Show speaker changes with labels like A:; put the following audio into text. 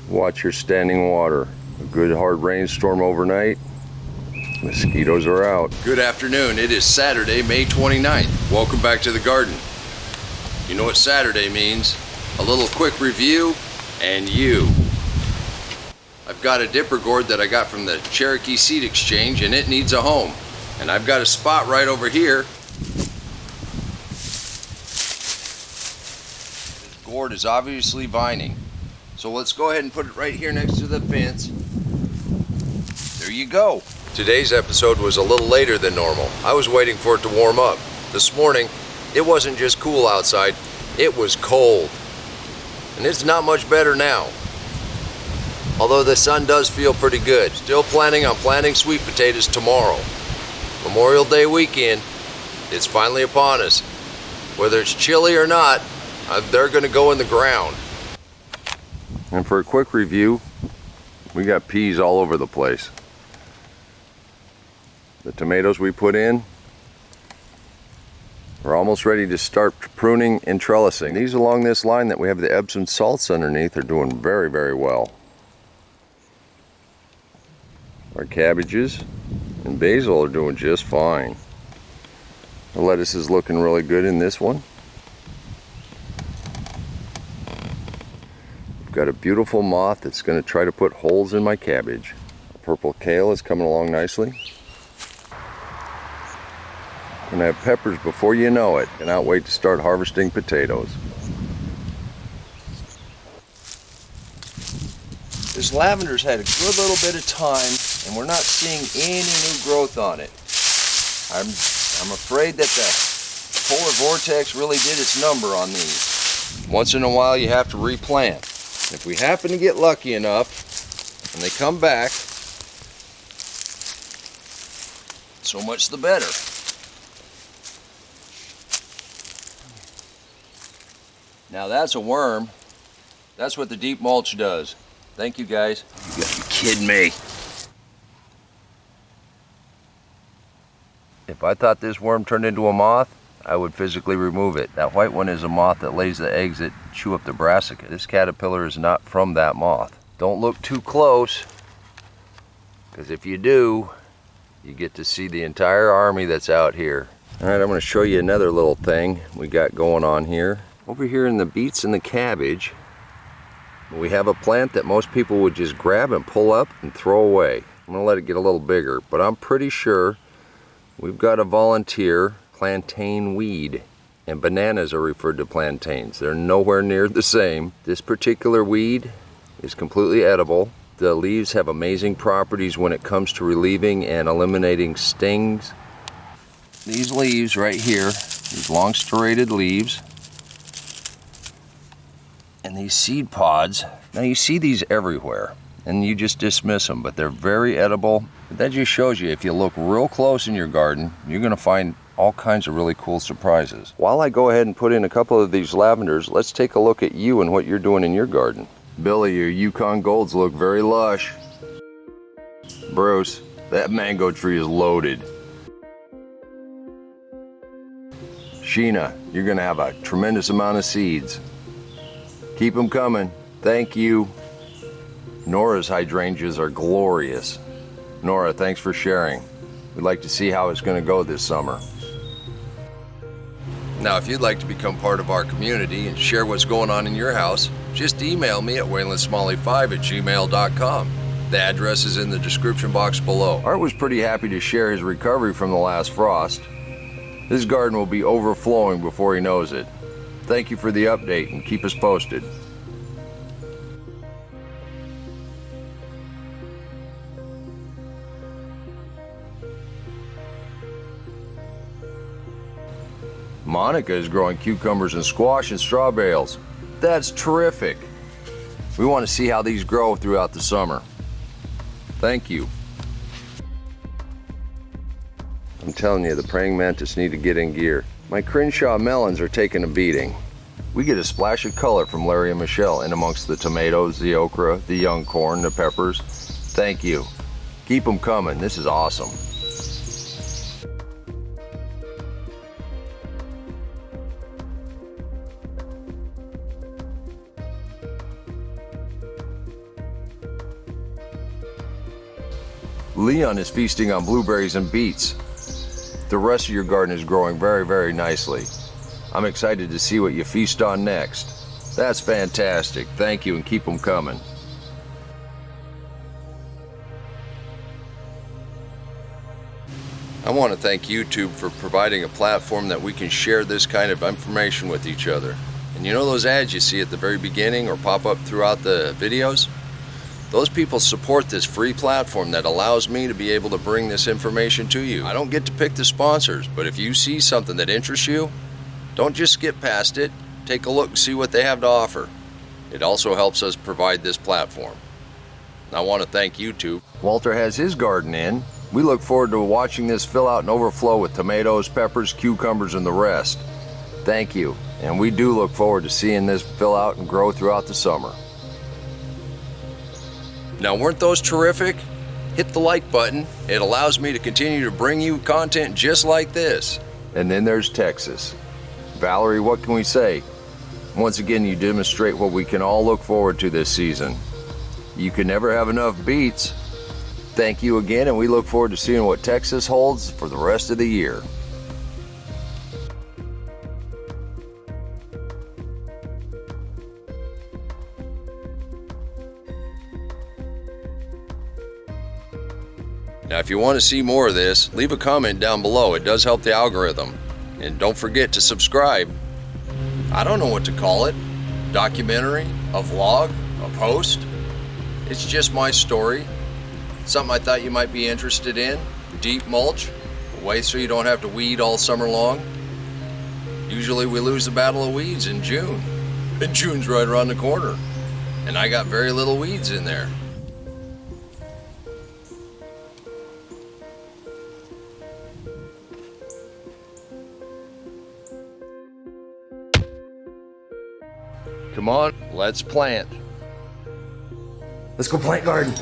A: Watch your standing water. A good hard rainstorm overnight. Mosquitoes are out.
B: Good afternoon. It is Saturday, May 29th. Welcome back to the garden. You know what Saturday means? A little quick review and you. I've got a dipper gourd that I got from the Cherokee Seed Exchange and it needs a home. And I've got a spot right over here. This gourd is obviously vining. So let's go ahead and put it right here next to the fence. There you go. Today's episode was a little later than normal. I was waiting for it to warm up. This morning, it wasn't just cool outside, it was cold. And it's not much better now. Although the sun does feel pretty good. Still planning on planting sweet potatoes tomorrow. Memorial Day weekend, it's finally upon us. Whether it's chilly or not, they're gonna go in the ground.
A: And for a quick review, we got peas all over the place. The tomatoes we put in, we're almost ready to start pruning and trellising. These along this line that we have the Epsom salts underneath are doing very, very well. Our cabbages and basil are doing just fine. The lettuce is looking really good in this one. We've got a beautiful moth that's going to try to put holes in my cabbage. Purple kale is coming along nicely. Gonna have peppers before you know it. Cannot wait to start harvesting potatoes.
B: This lavender's had a good little bit of time and we're not seeing any new growth on it. I'm afraid that the polar vortex really did its number on these. Once in a while you have to replant. If we happen to get lucky enough and they come back, so much the better. Now that's a worm. That's what the deep mulch does. Thank you guys. You gotta be kidding me.
A: If I thought this worm turned into a moth, I would physically remove it. That white one is a moth that lays the eggs that chew up the brassica. This caterpillar is not from that moth. Don't look too close, because if you do, you get to see the entire army that's out here. All right, I'm gonna show you another little thing we got going on here. Over here in the beets and the cabbage, we have a plant that most people would just grab and pull up and throw away. I'm gonna let it get a little bigger, but I'm pretty sure we've got a volunteer plantain weed. And bananas are referred to plantains. They're nowhere near the same. This particular weed is completely edible. The leaves have amazing properties when it comes to relieving and eliminating stings. These leaves right here, these long serrated leaves, and these seed pods, now you see these everywhere and you just dismiss them, but they're very edible. But that just shows you if you look real close in your garden, you're gonna find all kinds of really cool surprises. While I go ahead and put in a couple of these lavenders, let's take a look at you and what you're doing in your garden. Billy, your Yukon Golds look very lush. Bruce, that mango tree is loaded. Sheena, you're gonna have a tremendous amount of seeds. Keep them coming. Thank you. Nora's hydrangeas are glorious. Nora, thanks for sharing. We'd like to see how it's going to go this summer.
B: Now, if you'd like to become part of our community and share what's going on in your house, just email me at waylandsmalley5@gmail.com. The address is in the description box below.
A: Art was pretty happy to share his recovery from the last frost. His garden will be overflowing before he knows it. Thank you for the update and keep us posted. Monica is growing cucumbers and squash and straw bales. That's terrific. We want to see how these grow throughout the summer. Thank you. I'm telling you, the praying mantis need to get in gear. My Crenshaw melons are taking a beating. We get a splash of color from Larry and Michelle in amongst the tomatoes, the okra, the young corn, the peppers. Thank you. Keep them coming. This is awesome. Leon is feasting on blueberries and beets. The rest of your garden is growing very, very nicely. I'm excited to see what you feast on next. That's fantastic. Thank you, and keep them coming.
B: I want to thank YouTube for providing a platform that we can share this kind of information with each other. And you know those ads you see at the very beginning or pop up throughout the videos? Those people support this free platform that allows me to be able to bring this information to you. I don't get to pick the sponsors, but if you see something that interests you, don't just skip past it. Take a look and see what they have to offer. It also helps us provide this platform. I want to thank YouTube.
A: Walter has his garden in. We look forward to watching this fill out and overflow with tomatoes, peppers, cucumbers, and the rest. Thank you, and we do look forward to seeing this fill out and grow throughout the summer.
B: Now, weren't those terrific? Hit the like button. It allows me to continue to bring you content just like this.
A: And then there's Texas. Valerie, what can we say? Once again, you demonstrate what we can all look forward to this season. You can never have enough beets. Thank you again, and we look forward to seeing what Texas holds for the rest of the year.
B: Now, if you want to see more of this, leave a comment down below. It does help the algorithm. And don't forget to subscribe. I don't know what to call it. Documentary, a vlog, a post. It's just my story. Something I thought you might be interested in. Deep mulch, a way so you don't have to weed all summer long. Usually we lose the battle of weeds in June. And June's right around the corner. And I got very little weeds in there. Come on, let's plant.
A: Let's go plant garden.